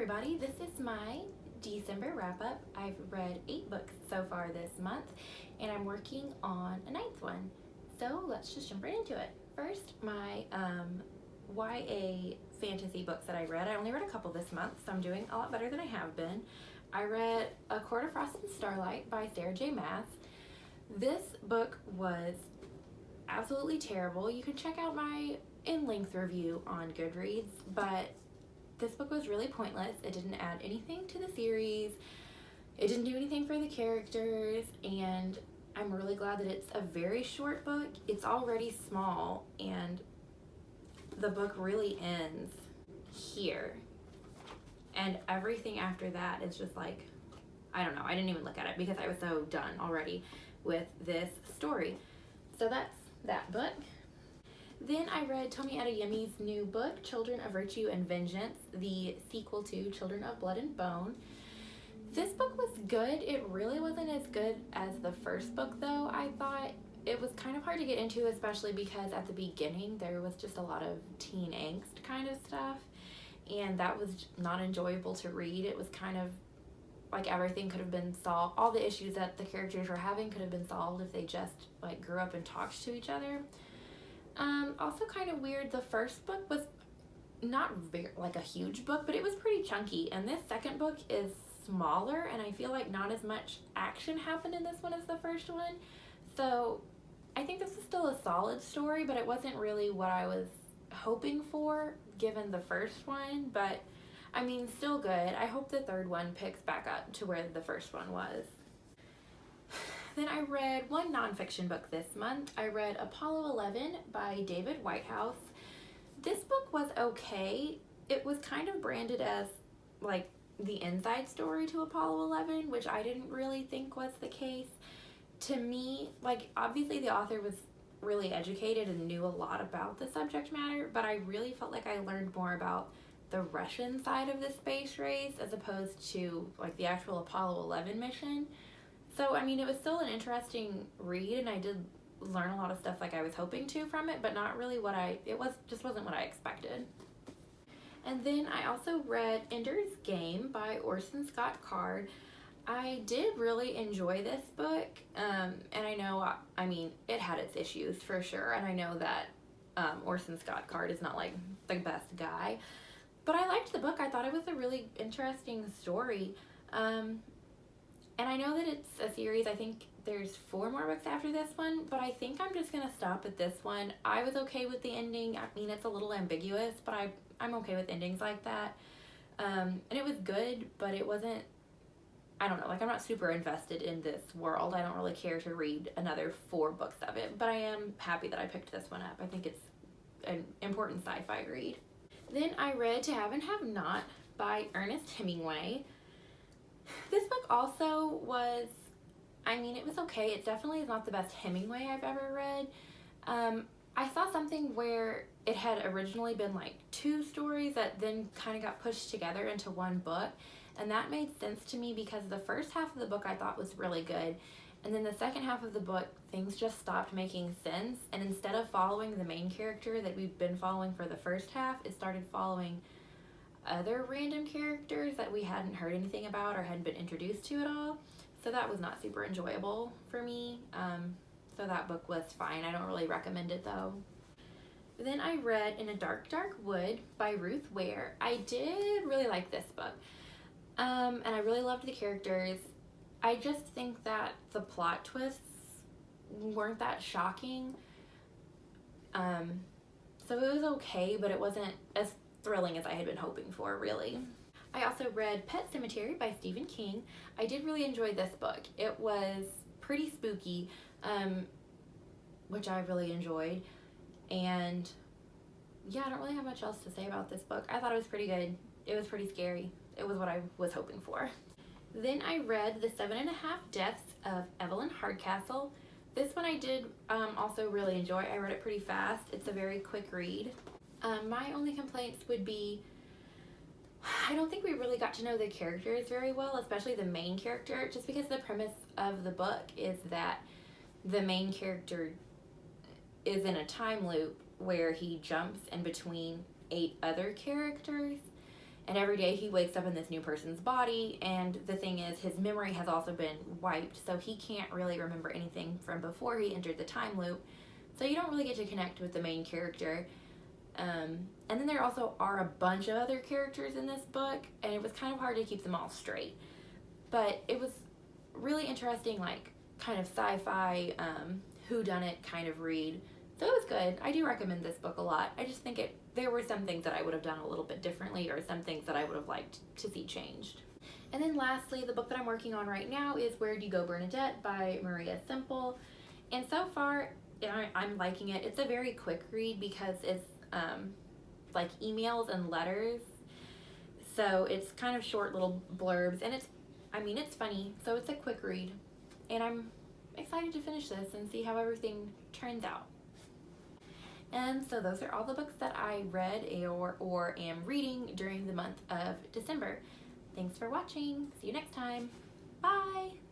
everybody, this is my December wrap-up. I've read 8 books so far this month, and I'm working on a 9th one. So let's just jump right into it. First, my YA fantasy books that I read. I only read a couple this month, so I'm doing a lot better than I have been. I read A Court of Frost and Starlight by Sarah J. Maas. This book was absolutely terrible. You can check out my in-length review on Goodreads, but this book was really pointless. It didn't add anything to the series. It didn't do anything for the characters, and I'm really glad that it's a very short book. It's already small, and the book really ends here. And everything after that is just like, I don't know. I didn't even look at it because I was so done already with this story. So that's that book. Then I read Tomi Adeyemi's new book, Children of Virtue and Vengeance, the sequel to Children of Blood and Bone. This book was good. It really wasn't as good as the first book, though. I thought it was kind of hard to get into, especially because at the beginning there was just a lot of teen angst kind of stuff, and that was not enjoyable to read. It was kind of like everything could have been solved. All the issues that the characters were having could have been solved if they just like grew up and talked to each other. Also kind of weird, the first book was not very, like a huge book, but it was pretty chunky, and this second book is smaller, and I feel like not as much action happened in this one as the first one. So I think this is still a solid story, but it wasn't really what I was hoping for given the first one, but I mean, still good. I hope the third one picks back up to where the first one was. Then I read one nonfiction book this month. I read Apollo 11 by David Whitehouse. This book was okay. It was kind of branded as like the inside story to Apollo 11, which I didn't really think was the case. To me, like, obviously the author was really educated and knew a lot about the subject matter, but I really felt like I learned more about the Russian side of the space race as opposed to like the actual Apollo 11 mission. So, I mean, it was still an interesting read, and I did learn a lot of stuff like I was hoping to from it, but not really just wasn't what I expected. And then I also read Ender's Game by Orson Scott Card. I did really enjoy this book, and I know, I mean, it had its issues for sure, and I know that Orson Scott Card is not like the best guy, but I liked the book. I thought it was a really interesting story. And I know that it's a series. I think there's 4 more books after this one, but I think I'm just going to stop at this one. I was okay with the ending. I mean, it's a little ambiguous, but I'm okay with endings like that. And it was good, but it wasn't, I don't know, like I'm not super invested in this world. I don't really care to read another 4 books of it, but I am happy that I picked this one up. I think it's an important sci-fi read. Then I read To Have and Have Not by Ernest Hemingway. This book also was, I mean, it was okay. It definitely is not the best Hemingway I've ever read. I saw something where it had originally been like 2 stories that then kind of got pushed together into one book, and that made sense to me because the first half of the book I thought was really good, and then the second half of the book, things just stopped making sense, and instead of following the main character that we've been following for the first half, it started following other random characters that we hadn't heard anything about or hadn't been introduced to at all. So that was not super enjoyable for me. So that book was fine. I don't really recommend it though. Then I read In a Dark, Dark Wood by Ruth Ware. I did really like this book. And I really loved the characters. I just think that the plot twists weren't that shocking. So it was okay, but it wasn't as thrilling as I had been hoping for, really. I also read Pet Sematary by Stephen King. I did really enjoy this book. It was pretty spooky, which I really enjoyed. And yeah, I don't really have much else to say about this book. I thought it was pretty good. It was pretty scary. It was what I was hoping for. Then I read The 7.5 Deaths of Evelyn Hardcastle. This one I did also really enjoy. I read it pretty fast. It's a very quick read. My only complaints would be, I don't think we really got to know the characters very well, especially the main character, just because the premise of the book is that the main character is in a time loop where he jumps in between 8 other characters, and every day he wakes up in this new person's body, and the thing is his memory has also been wiped, so he can't really remember anything from before he entered the time loop, so you don't really get to connect with the main character. And then there also are a bunch of other characters in this book, and it was kind of hard to keep them all straight, but it was really interesting, like kind of sci-fi whodunit kind of read. So it was good. I do recommend this book a lot. I just think there were some things that I would have done a little bit differently, or some things that I would have liked to see changed. And then lastly, the book that I'm working on right now is Where'd You Go, Bernadette by Maria Semple. And so far, I'm liking it. It's a very quick read because it's like emails and letters. So it's kind of short little blurbs, and it's funny. So it's a quick read. And I'm excited to finish this and see how everything turns out. And so those are all the books that I read or am reading during the month of December. Thanks for watching. See you next time. Bye!